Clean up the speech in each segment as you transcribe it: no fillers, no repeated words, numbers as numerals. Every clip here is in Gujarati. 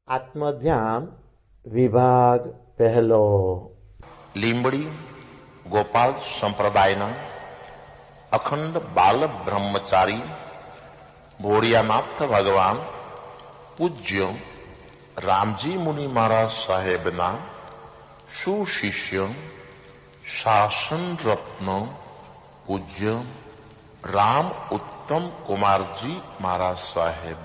આત્મધ્યાન વિભાગ પહેલો. લીંબડી ગોપાલ સંપ્રદાયના અખંડ બાલ બ્રહ્મચારી ભોળિયાનાથ ભગવાન પૂજ્ય રામજી મુનિ મહારાજ સાહેબના સુશિષ્ય શાસન રત્ન પૂજ્ય રામ ઉત્તમ કુમારજી મહારાજ સાહેબ.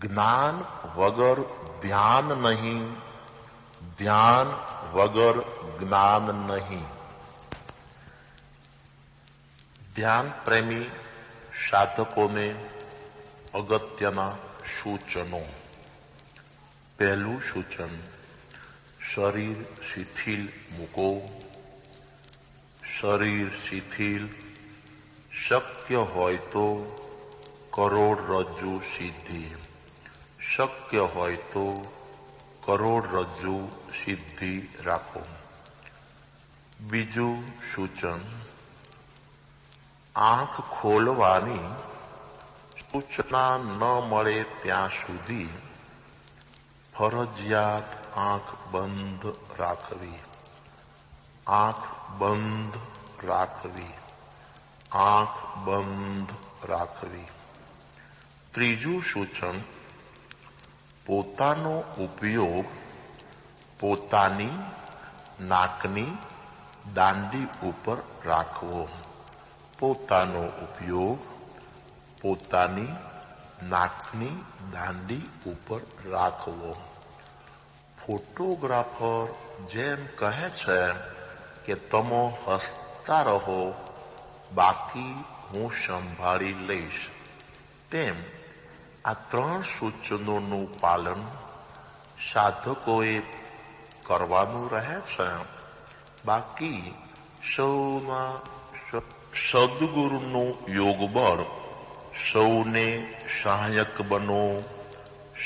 જ્ઞાન વગર ધ્યાન નહીં, ધ્યાન વગર જ્ઞાન નહીં. ધ્યાન પ્રેમી સાધકોને અગત્યના સૂચનો. પહેલું સૂચન, શરીર શિથિલ મૂકો. શરીર શિથિલ, શક્ય હોય તો કરોડરજ્જુ સિદ્ધિ. શક્ય હોય તો કરોડરજ્જુ સિદ્ધિ રાખો. બીજું સૂચન, આંખ ખોલવાની સૂચના ન મળે ત્યાં સુધી ફરજિયાત આંખ બંધ રાખવી. આંખ બંધ રાખવી. આંખ બંધ રાખવી. ત્રીજું સૂચન, પોતાનો ઉપયોગ પોતાની નાકની દાંડી ઉપર રાખવો. પોતાનો ઉપયોગ પોતાની નાકની દાંડી ઉપર રાખવો. ફોટોગ્રાફર જેમ કહે છે કે તમે હસતા રહો, બાકી હું સંભાળી લઈશ, તેમ આ ત્રણ સૂચનોનું પાલન સાધકોએ કરવાનું રહે છે. બાકી સૌમાં સદગુરુનું યોગબળ. સૌને સહાયક બનો,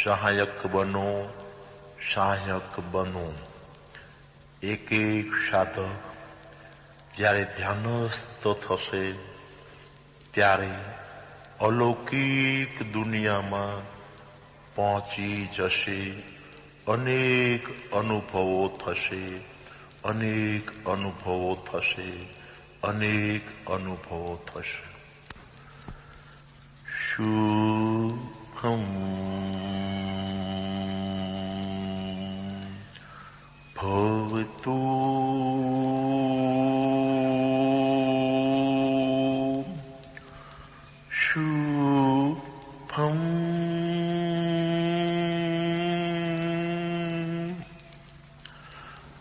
સહાયક બનો, સહાયક બનો. એક એક સાધક જ્યારે ધ્યાનસ્થ થશે ત્યારે અલૌકિક દુનિયામાં પહોંચી જશે. અનેક અનુભવો થશે, અનેક અનુભવો થશે, અનેક અનુભવો થશે. શુભમ ભવતુ. શુભમ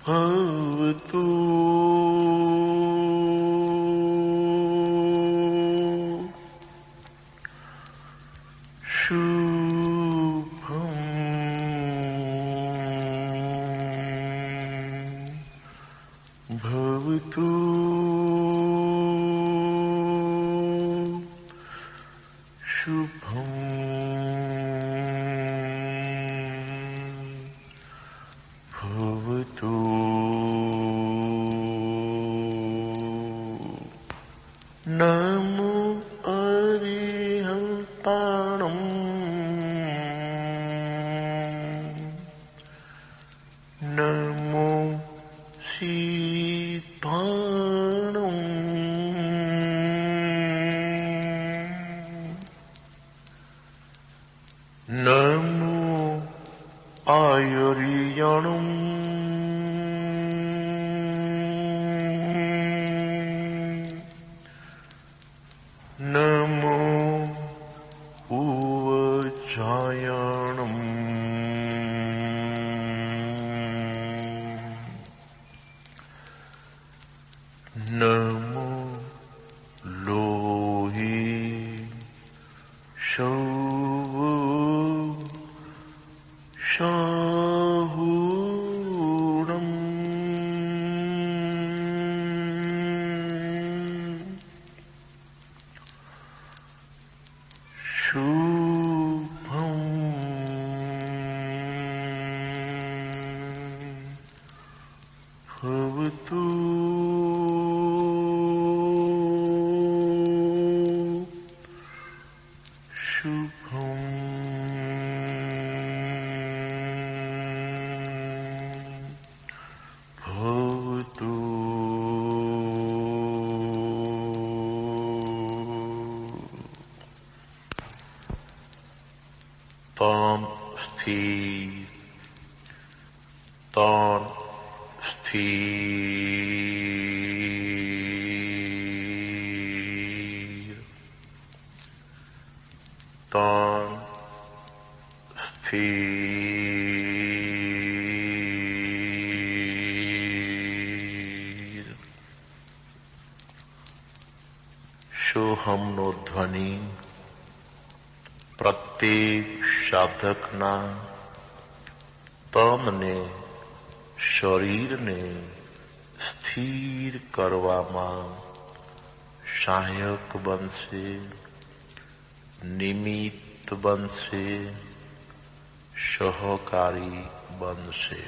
ભવતુ. શુભમ ભવતુ. શુભમ ભવતુ. નમો અરિહંતાણં. નમો સિદ્ધાણં. નમો આયર્યણં. નમો ઉવજાયણં. નમો લોહી શૌ શાહુણં. શુભમ ભવતુ. શુભ भवतु तान स्थिर तान स्थिर तान स्थिर સોહમનો ધ્વનિ પ્રત્યેક સાધકના તનને શરીરને સ્થિર કરવામાં સહાયક બનશે, નિમિત્ત બનશે, સહકારી બનશે.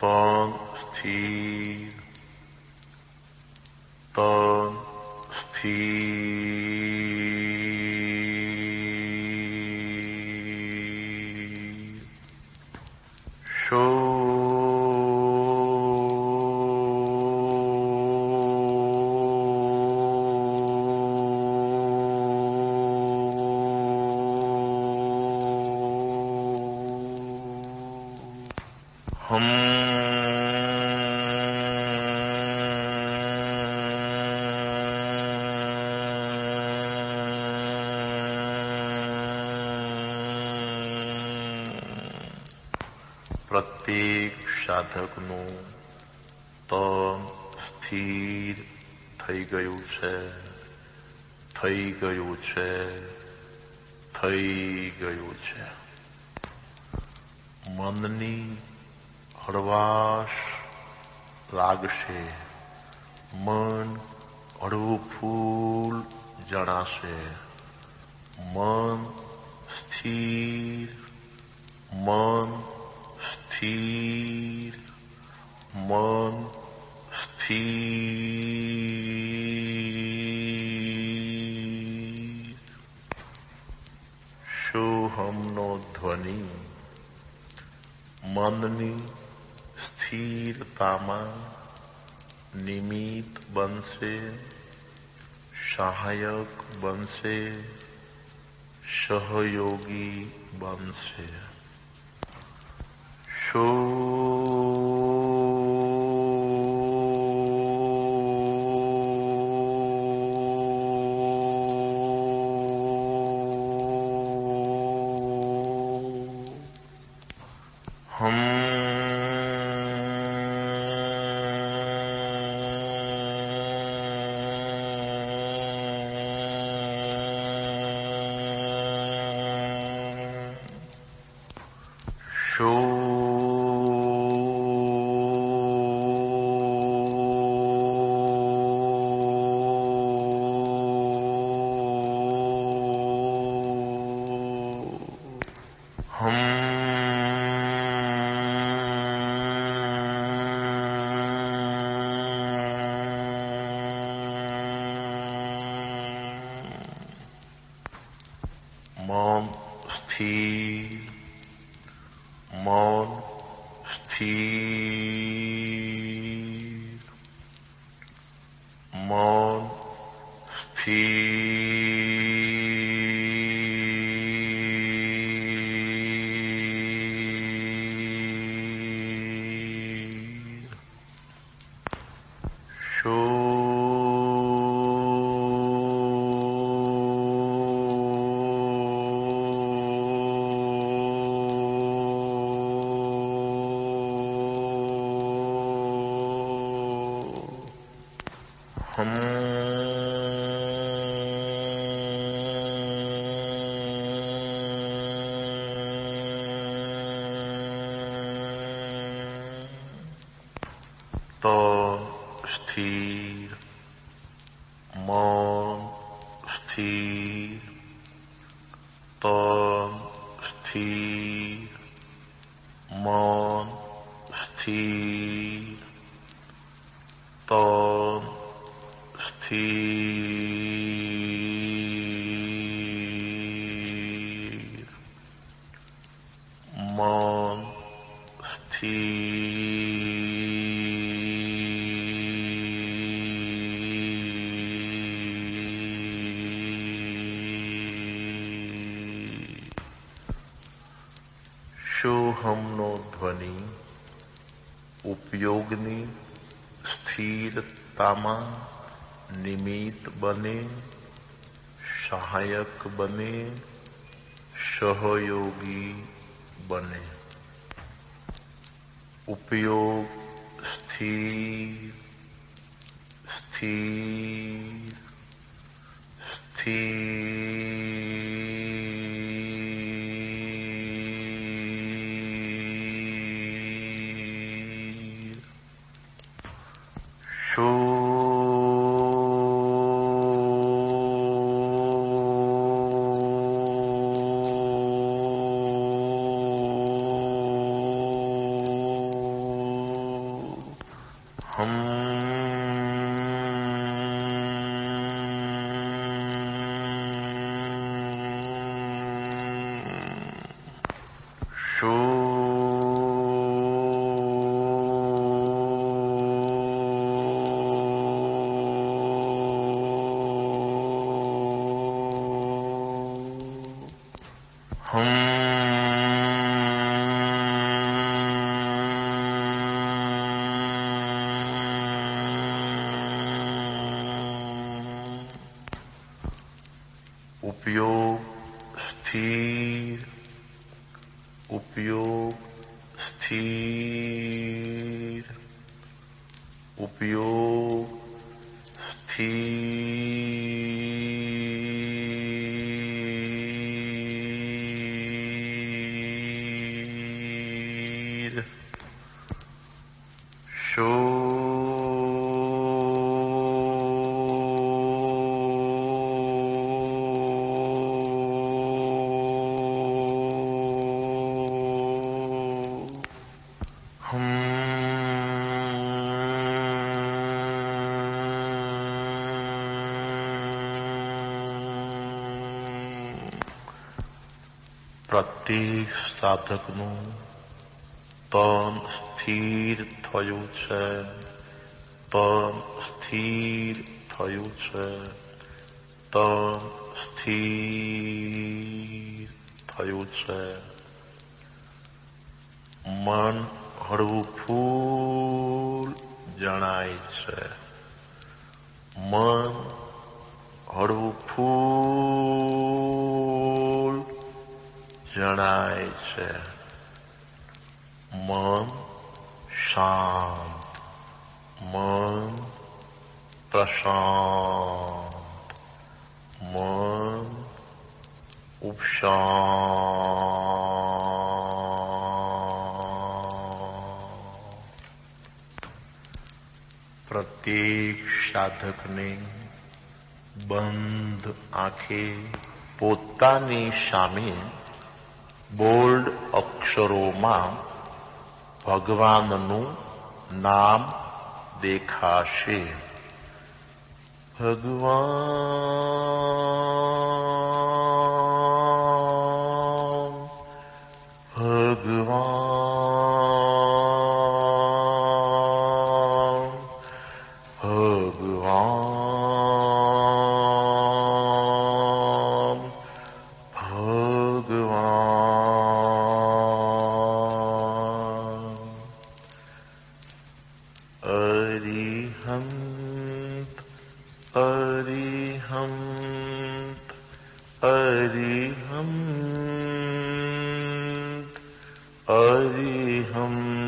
તન સ્થિર તન સ્થિર પ્રત્યેક સાધકનું તન સ્થિર થઈ ગયું છે, થઈ ગયું છે, થઈ ગયું છે. મનની હળવાશ લાગશે, મન હળવું ફૂલ જણાશે. મન સ્થિર, મન સ્થિર, મન સ્થિર. સોહમનો ધ્વનિ મનની સ્થિરતામાં નિમિત્ત બનશે, સહાયક બનશે, સહયોગી બનશે. મૌન સ્થિર, મૌન સ્થિર, મૌન तो स्थिर, मौन स्थिर, तो स्थिर, मौन स्थिर, तो स्थिर, मौन શોહમનો ધ્વનિ ઉપયોગની સ્થિરતામાં નિમિત્ત બને, સહાયક બને, સહયોગી બને. ઉપયોગ સ્થિર સ્થિર સ્થિર. ઉપયોગ સ્થિર, ઉપયોગ સ્થિર, ઉપયોગ સ્થિર. પ્રત્યેક સાધકનું તન સ્થિર થયું છે, તન સ્થિર થયું છે, તન સ્થિર થયું છે. મન હળવું ફૂલ જણાય છે, મન હળવું ફૂલ જણાય છે. મન શાંત, મન પ્રશાંત, મન ઉપશાંત. પ્રત્યેક સાધકને બંધ આંખે પોતાની સામે બોલ્ડ અક્ષરોમાં ભગવાનનું નામ દેખાશે. ભગવાન, ભગવાન, ભગવાન. अरिहंत अरिहंत अरिहंत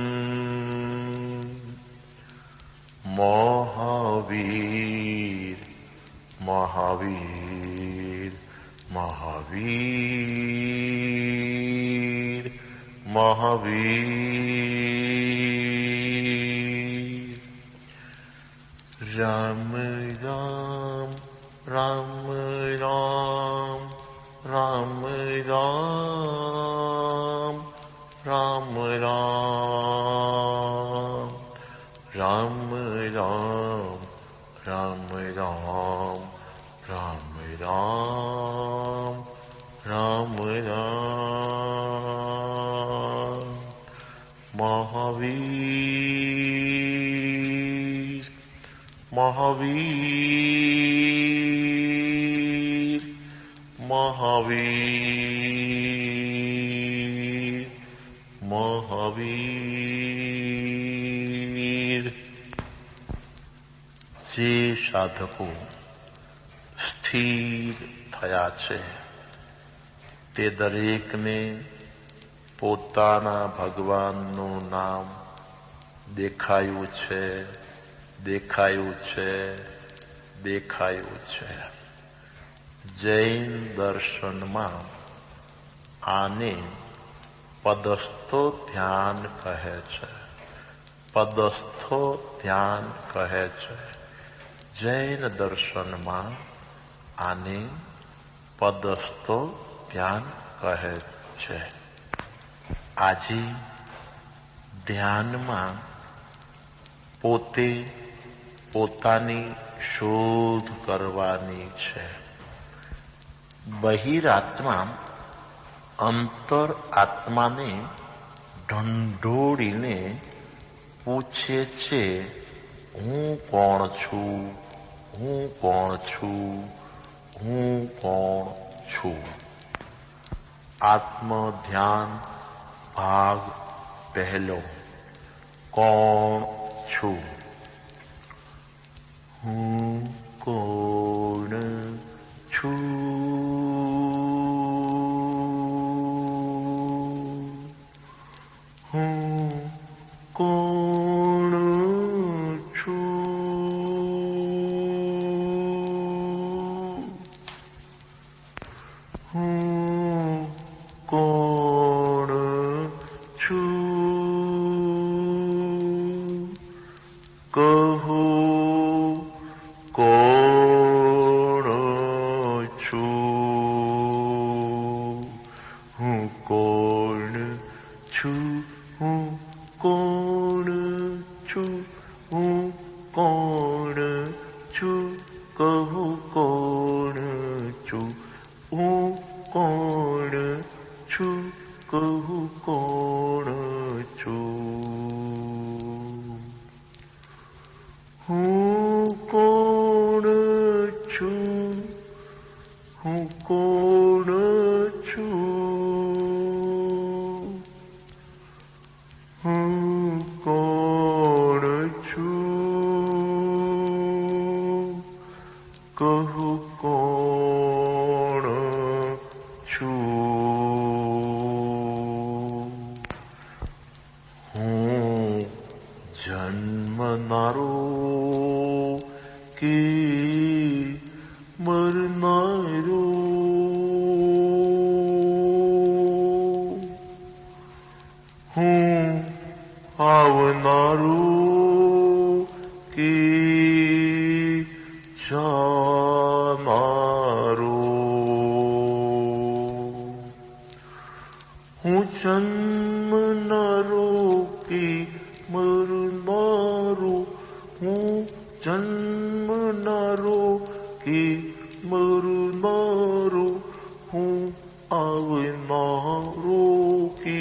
महावीर महावीर महावीर महावीर राम राम राम राम राम राम राम राम राम राम राम राम राम राम राम राम महावीर महावीर महावीर महावीर જે સાધકો સ્થિર થયા છે તે દરેકને પોતાના ભગવાનનું નામ દેખાયું છે દેખાયું છે દેખાયું છે. જૈન દર્શનમાં આને પદસ્થો ધ્યાન કહે છે. પદસ્થો ધ્યાન કહે છે. જૈન દર્શનમાં આને પદસ્થો ધ્યાન કહે છે. આજે ધ્યાનમાં પોતે પોતાની શોધ કરવાની છે. બહિરાત્મા અંતર આત્માને ઢંઢોળીને પૂછે છે, હું કોણ છું, હું કોણ છું, હું કોણ છું. આત્મ ધ્યાન ભાગ પહેલો. કોણ છું? હું કોણ છું? હું કોણ છું? હું કોણ છું? કહો કોણ છું? હું કોણ છું? હું કોણ છું? હું કોણ છું? કહો કોણ છું? હું કોણ છું? કહો કોણ છું? હું કોણ છું? હું કોણ છું? હું કોણ છું? કહો કોણ છું? હું જન્મનારો કે મરનારો? હું આવનારો કે જાનારો? હું જન્મનારો કે મરનારો? હું જન્મનારો કે મરનારો? હું આવનારો કે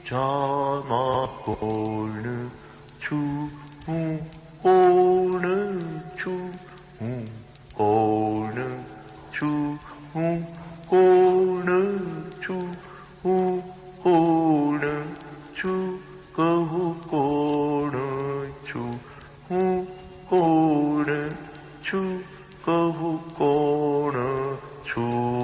જાનારો? કોણ છું? હું કોણ છું? હું કોણ છું? હું કોણ છું? હું કોણ છું? કહો કોણ છું? હું કોણ છું? કહો કહું કોણ છું?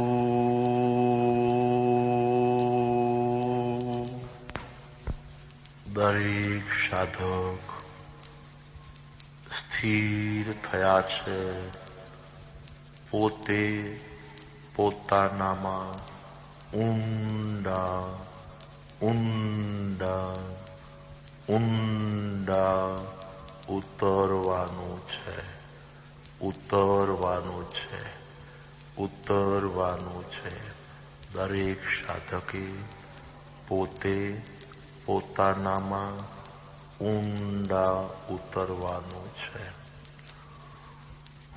દરેક સાધક સ્થિર થયા છે પોતે પોતાનામાં ઊંડા ઊંડા ઊંડા ઉતરવાનું છે, ઉતરવાનું છે, ઉતરવાનું છે. દરેક સાધકે પોતે પોતાનામાં ઊંડા ઉતરવાનું છે.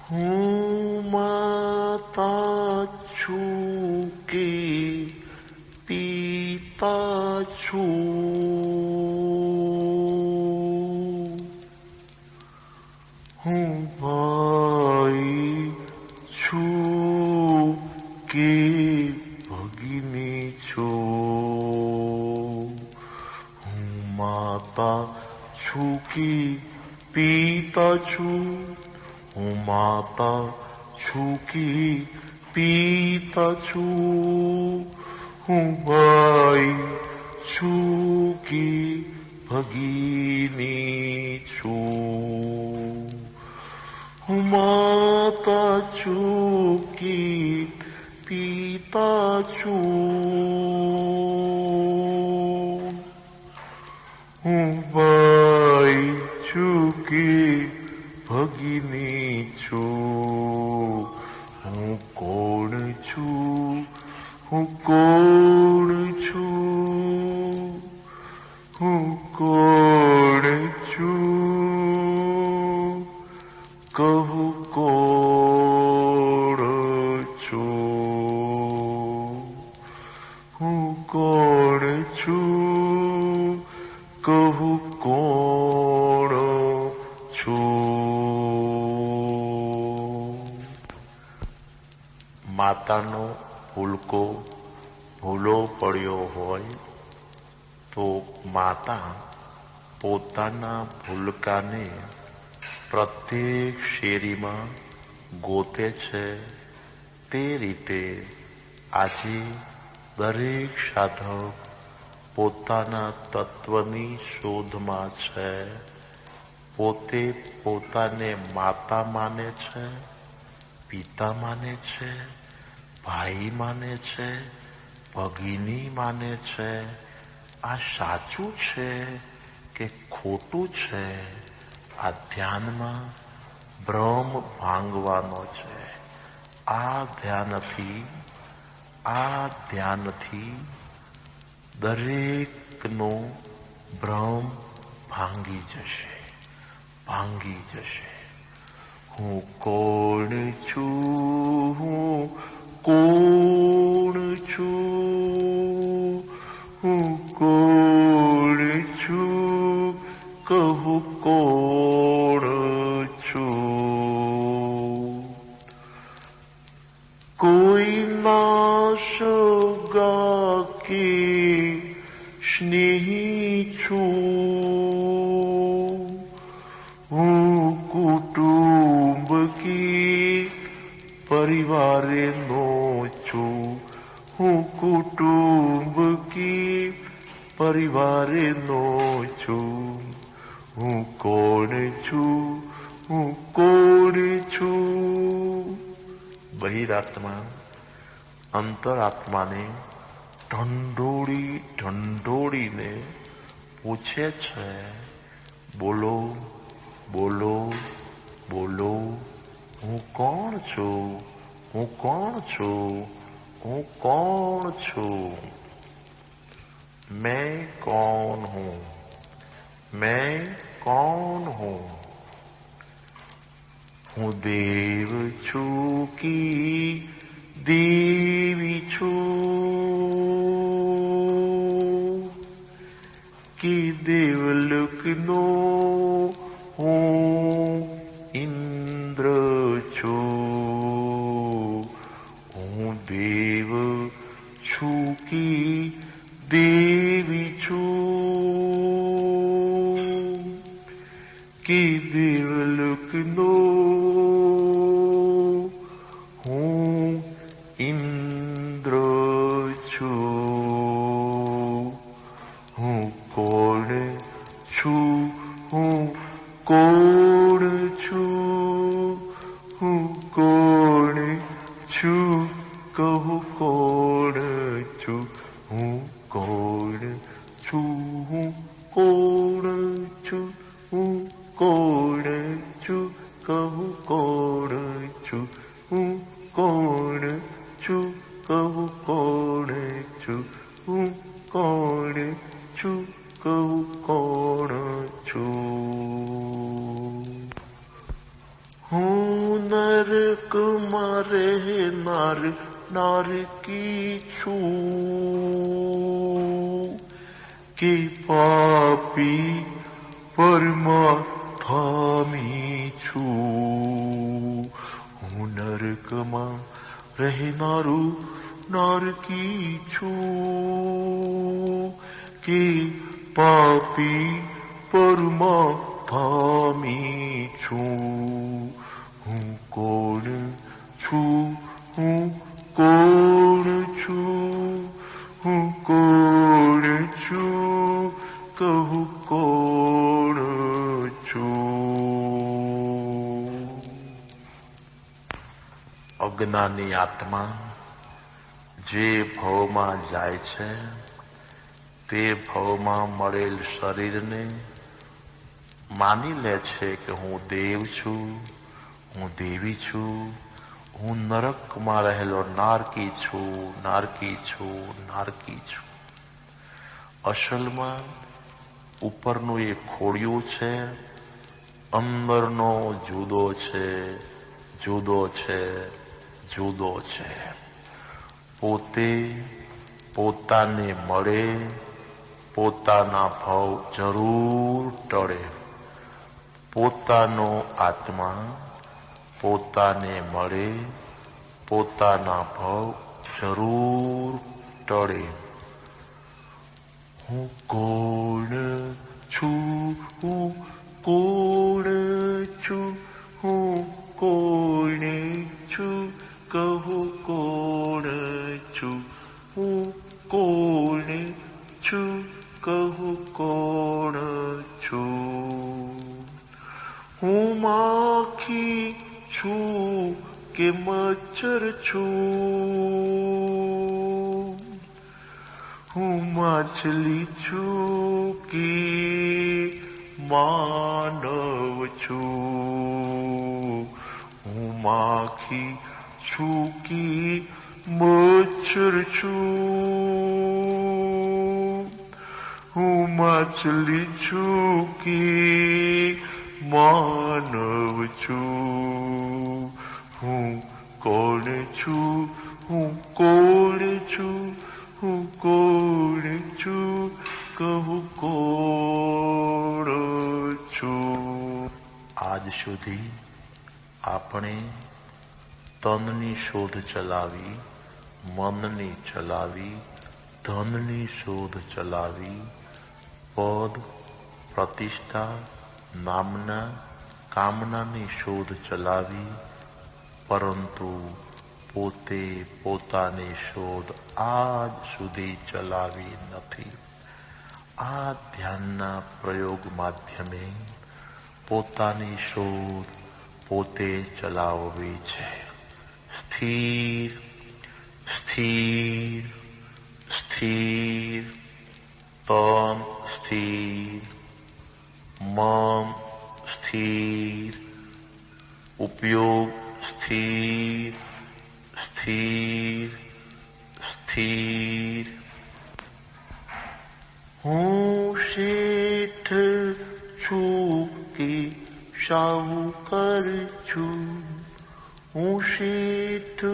હું માતા છું કે પિતા છું, હું ભાઈ છું કે ભગિની છું, હું માતા છું કે પિતા છું, હું માતા છું કે પિતા છું, હું ભાઈ છું કે ભગિની છું, હું માતા છું કે પિતા છું, હું ભાઈ છું કે ભગિની છું. હું કોણ છું? હું કોણ છું? હું કોણ છું? કહું કોણ છું? હું કોણ છું? કહું કોણ છું? માતાનો ભૂલકો ભૂલો પડ્યો હોય તો માતા પોતાના ભૂલકાને પ્રત્યેક શેરીમાં ગોતે છે. તે રીતે આજે દરેક સાધક પોતાના તત્વની શોધમાં છે. પોતે પોતાને માતા માને છે, પિતા માને છે, ભાઈ માને છે, ભગિની માને છે. આ સાચું છે કે ખોટું છે? આ ધ્યાનમાં ભ્રમ ભાંગવાનો છે. આ ધ્યાનથી દરેકનો ભ્રમ ભાંગી જશે, ભાંગી જશે. હું કોણ છું? હું કોણ છું? હું કોણ છું? કહું કોણ છું? કોઈ નાશગા કે સ્નેહી છું, હું કુટુંબ કી પરિવારેનો છું, હું કુટુંબ કી પરિવારેનો છું. હું કોણ છું? હું કોણ છું? બહિરાત્મા અંતરાત્માને ઢંઢોળી ઢંઢોળીને પૂછે છે, બોલો બોલો બોલો, હું કોણ છું? હું કોણ છું? હું કોણ છું? मैं कौन हूँ? मैं कौन हूँ? હું દેવ છું કે દેવી છું, કે દેવલોકનો હું ઇન્દ્ર છું. હું દેવ છું કે દેવી છું, કે દેવલોકનો કહું કોણ છું, હું કોણ છું, હું કોણ છું, હું કોણ છું, કહું કોણ છું, હું કોણ છું, કહું કોણ છું, હું કોણ છું, કહું કોણ છું. હું નરકમાં રહેનાર નારકી છું કે પાપી પરમાત્મી છું. હું નરકમાં રહેનારું નારકી છું કે પાપી પરમાત્મી છું. હું કોણ છું, હું કોણ છું, હું કોણ છું, કહું કોણ છું. અજ્ઞાની આત્મા જે ભવમાં જાય છે તે ભવમાં મળેલ શરીરને માની લે છે કે હું દેવ છું, હું દેવી છું, હું નરકમાં રહેલો નારકી છું, નારકી છું, નારકી છું. અસલમાં ઉપરનું એ ખોડિયું છે, અંદરનો જુદો છે, જુદો છે, જુદો છે. પોતે પોતાને મળે પોતાના ભાવ જરૂર ટળે. પોતાનો આત્મા પોતાને મળે પોતાના ભાવ જરૂર ટળે. હું કોણ છું, હું કોણ છું, હું કોણ છું, કહું કોણ છું, હું કોણ છું, કહું કોણ છું. હું માખી છું કે મચ્છર છું, હું માછલી છું કે માનવ છું. હું માખી છું કે મચ્છર છું, હું માછલી છું કે માનવ છું. હું કોણ છું, હું કોણ છું, હું કોણ છું, કહું કોણ છું. આજ સુધી આપણે તનની શોધ ચલાવી, મનની ચલાવી, ધનની શોધ ચલાવી, પદ પ્રતિષ્ઠા નામના કામનાની શોધ ચલાવી, પરંતુ પોતે પોતાની શોધ આજ સુધી ચલાવી નથી. આ ધ્યાનના પ્રયોગ માધ્યમે પોતાની શોધ પોતે ચલાવવી છે. સ્થિર સ્થિર સ્થિર, તન સ્થિર, મન સ્થિર, ઉપયોગ સ્થિર સ્થિર સ્થિર. હું શેઠ છું કે શાહુકાર છું, હું શેઠ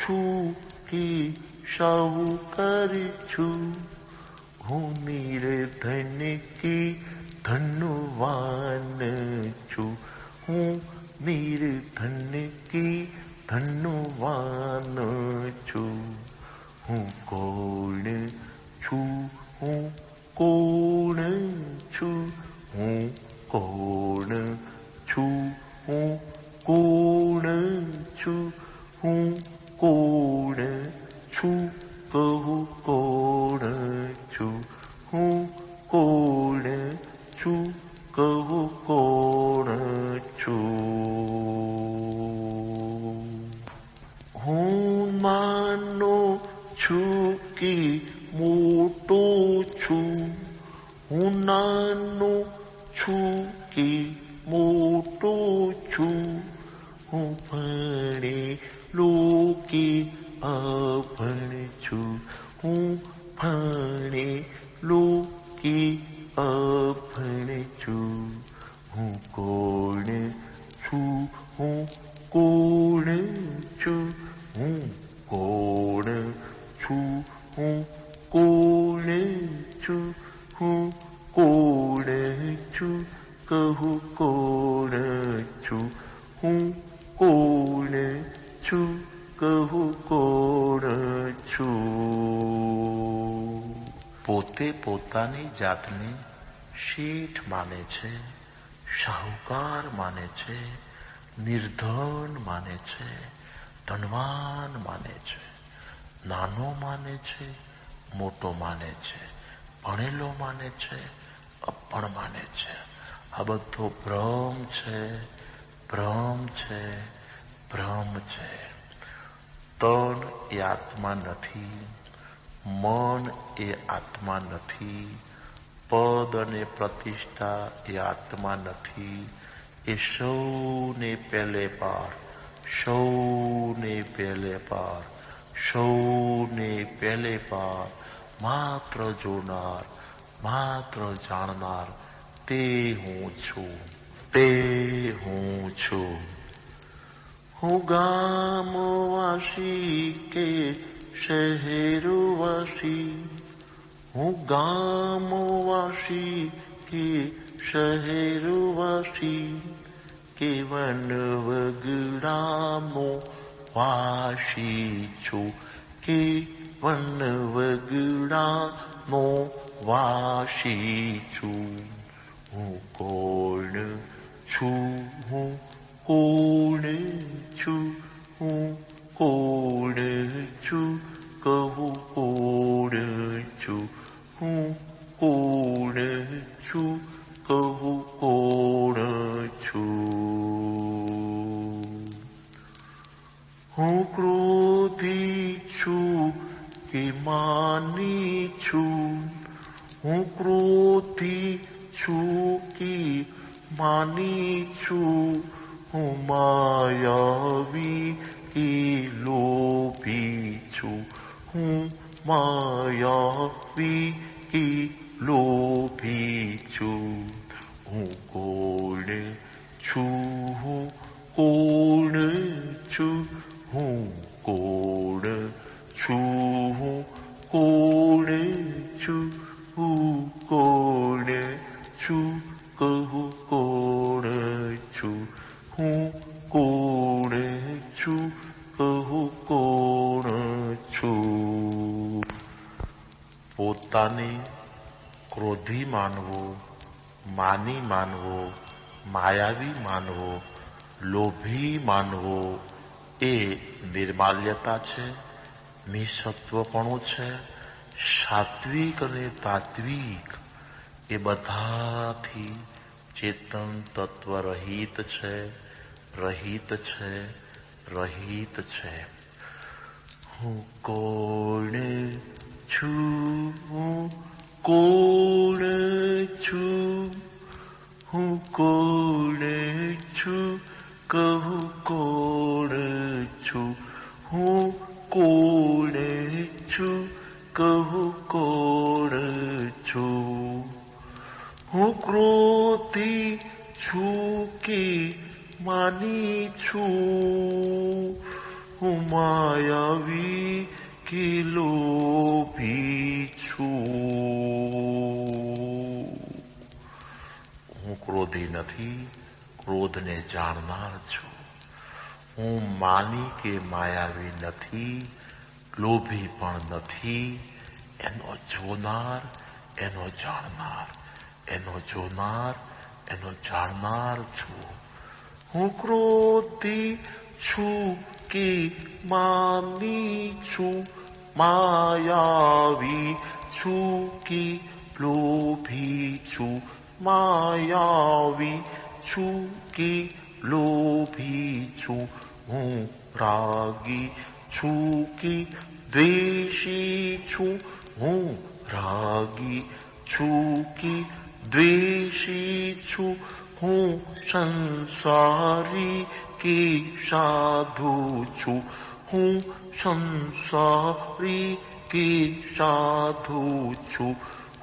છું કે શાહુકાર છું, હું નિર્ધન કે ધનવાન છું, હું નિર્ધન કે ધનવાન છું. હું કોણ છું, હું કોણ છું, હું કોણ છું, હું કોણ છું, હું કોણ છું, કહું કોણ છું, હું કોણ છું, કહું કોણ છું. હું માનો છું કે મોટો છું, હું નાનો છું કે મોટો છું, હું ભણેલો કે અભણ છું, હું ભણેલો કે અભણ છું, હું કોણ છું, હું કોણ છું, હું કોણ છું, હું કોણ છું, હું કોણ છું, કહું કોણ છું, હું કોણ છું, કહું કોણ છું. પોતે પોતાની જાતને શેઠ માને છે, શાહુકાર માને છે, નિર્ધન માને છે, ધનવાન માને છે, નાનો માને છે, મોટો માને છે, ભણેલો માને છે, અભણ માને છે. આ બધો ભ્રમ છે, ભ્રમ છે, ભ્રમ છે. તન એ આત્મા નથી, મન એ આત્મા નથી, પદ અને પ્રતિષ્ઠા એ આત્મા નથી. એ સૌને પહેલે પાર, સૌને પહેલે પાર, સૌને પહેલે પાર, માત્ર જોનાર, માત્ર જાણનાર તે હું છું, તે હું છું. હું ગામવાસી કે શહેરવાસી, હું ગામવાસી કે શહેરવાસી, કે વનવગડાનો વાસી છું, કે વનવગડાનો વાસી છું. હું કોણ છું, હું કોણ છું, હું કોણ છું, કહું કોણ છું, હું કોણ છું, કહું કોણ છું. હું ક્રોધી છું કે માની છું, હું ક્રોધી છું કે માની છું, હું માયાવી કે લોભી છું, હું માયાવી કે લોભી છું. હું કોણ છું, હું કોણ છું, હું કોણ છું, હું કોણ છું, હું કોણ છું, કહું કોણ છું, હું કોણ છું, કહું કોણ છું. પોતાને ક્રોધી માનવો, માની માનવો, માયાવી માનવો, લોભી માનવો એ નિર્માલ્યતા છે, નિસત્વપણું છે. સાત્વિક અને તાત્વિક એ બધાથી ચેતન તત્વ રહિત છે, રહિત છે, રહિત છે. હું કોણ છું, હું કોણ છું, હું કોણ છું, કહું કોણ છું, હું કોણ છું, કહું કોણ છું. હું ક્રોધી છું કે માની છું, હું માયાવી કે લોભી છું. હું ક્રોધી નથી, ક્રોધને જાણનાર છું. હું માની કે માયાવી નથી, લોભી પણ નથી. એનો જોનાર, એનો જાણનાર, એનો જોનાર, એનો જાણનાર છું. હું ક્રોધી છું કે માની છું, માયાવી છું કે લોભી છું, માયાવી છું કે લોભી છું. હું રાગી છું કી દ્વેષી છું હું રાગી છું કી દ્વેષી છું હું સંસારી કી સાધુ છું હું સંસારી કી સાધુ છું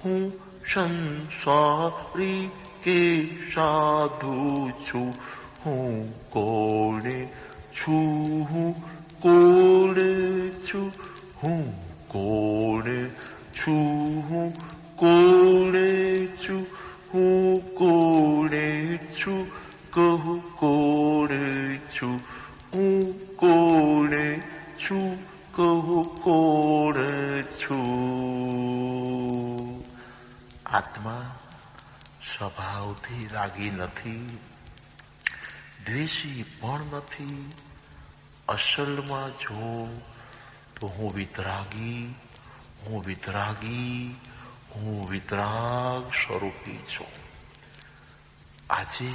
હું સંસારી કે સાધુ છું હું કોણે છું હું કોણે છું હું કોણે છું હું કોણે છું હું કોણે છું કહું કોણે છું હું કોણે છું કહું કોણે છું. આત્મા સ્વભાવથી રાગી નથી, દ્વેષી પણ નથી. અસલમાં જો તો હું વિતરાગી વિતરાગ સ્વરૂપી છું. આજે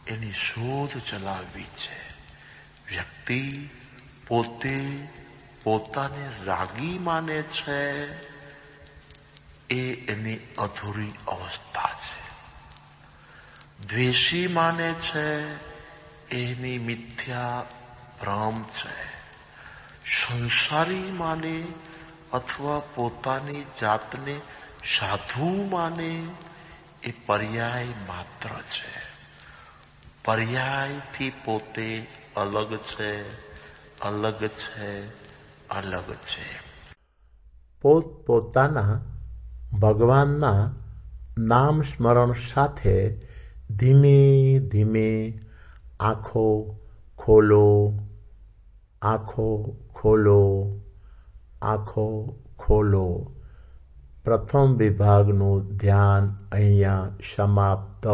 એની શોધ ચલાવવી છે. વ્યક્તિ પોતે પોતાને રાગી માને છે એ એની અધૂરી અવસ્થા છે. દ્વેષી માને છે એની મિથ્યા ભ્રમ છે. સંસારી માને અથવા પોતાની જાતને સાધુ માને એ પર્યાય માત્ર છે. પર્યાયથી પોતે અલગ છે, અલગ છે, અલગ છે. પોતાના ભગવાનના નામ સ્મરણ સાથે ધીમે ધીમે આંખો ખોલો, આંખો ખોલો, આંખો ખોલો. પ્રથમ વિભાગનું ધ્યાન અહીંયા સમાપ્ત.